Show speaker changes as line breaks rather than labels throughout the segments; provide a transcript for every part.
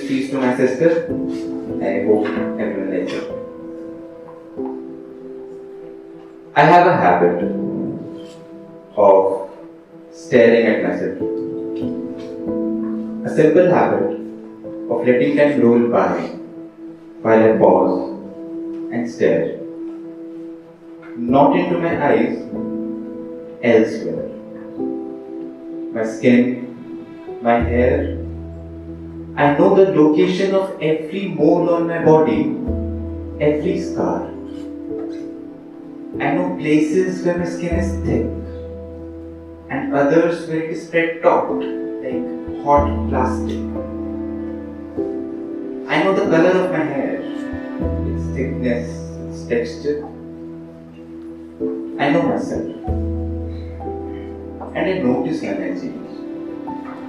this piece to my sister. I hope everyone likes it. I have a habit of staring at myself. A simple habit of letting time roll by while I pause and stare. Not into my eyes, elsewhere. My skin, my hair. I know the location of every mole on my body, every scar. I know places where my skin is thick and others where it is spread taut like hot plastic. I know the color of my hair, its thickness, its texture. I know myself. And I notice when I change.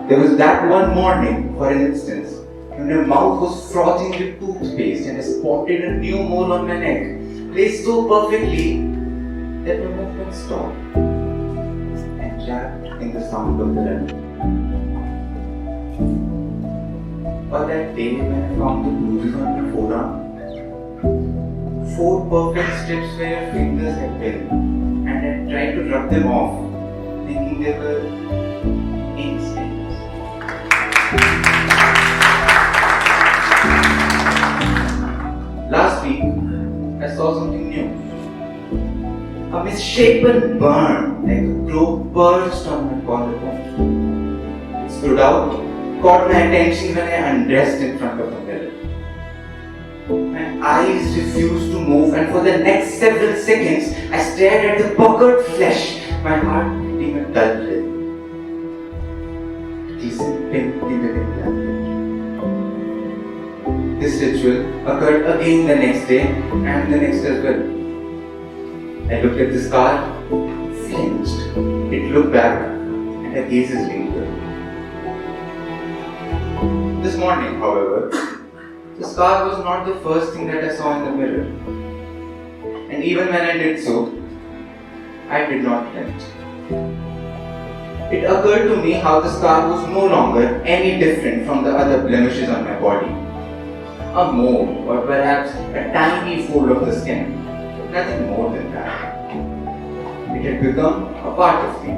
There was that one morning, for instance, when my mouth was frothing with toothpaste and I spotted a new mole on my neck, placed so perfectly that my movement stopped and trapped in the sound of the rain. Or that day when I found the bruises on my forearm, 4 perfect strips where your fingers had been, and I tried to rub them off, thinking they were ink stains. Last week, I saw something new. A misshapen burn, like a crow perched on my collarbone. It stood out, caught my attention when I undressed in front of the mirror. My eyes refused to move, and for the next several seconds, I stared at the puckered flesh, my heart beating a dull rhythm. Decent pink in the dim. This ritual occurred again the next day and the next as well. I looked at the scar, flinched. It looked back, and her gazes lingered. This morning, however, the scar was not the first thing that I saw in the mirror. And even when I did so, I did not flinch. It occurred to me how the scar was no longer any different from the other blemishes on my body. A mole, or perhaps a tiny fold of the skin, but nothing more than that. It had become a part of me.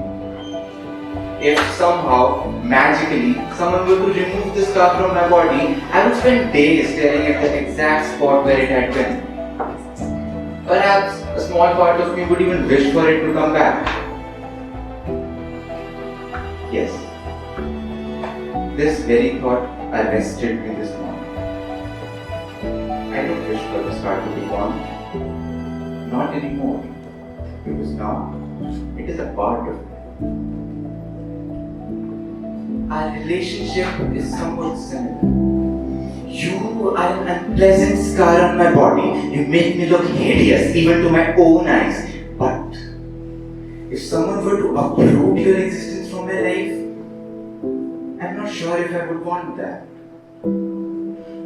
If somehow, magically, someone were to remove the scar from my body, I would spend days staring at the exact spot where it had been. Perhaps a small part of me would even wish for it to come back. Yes, this very thought arrested me this morning. I don't wish for the scar to be gone. Not anymore. Because now, it is a part of me. Our relationship is somewhat similar. You are an unpleasant scar on my body. You make me look hideous even to my own eyes. But if someone were to uproot your existence from my life, I'm not sure if I would want that.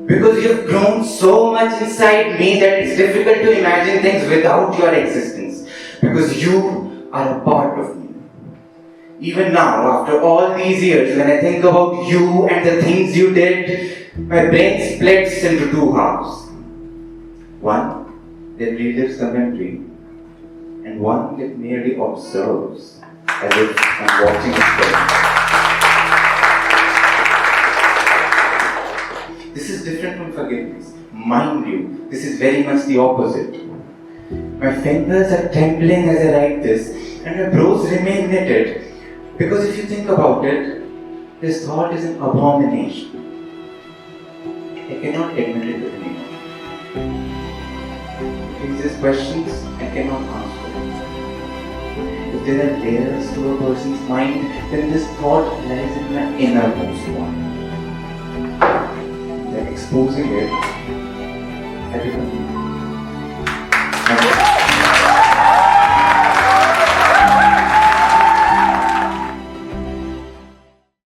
Because you've grown so much inside me that it's difficult to imagine things without your existence. Because you are a part of me. Even now, after all these years, when I think about you and the things you did, my brain splits into 2 halves. One that relives the memory, and one that merely observes, as if I'm watching a film. This is different from forgiveness. Mind you, this is very much the opposite. My fingers are trembling as I write this, and my brows remain knitted. Because if you think about it, this thought is an abomination. I cannot admit it to anyone. It raises questions I cannot answer. If there are layers to a person's mind, then this thought lies in my innermost one. By exposing it, I become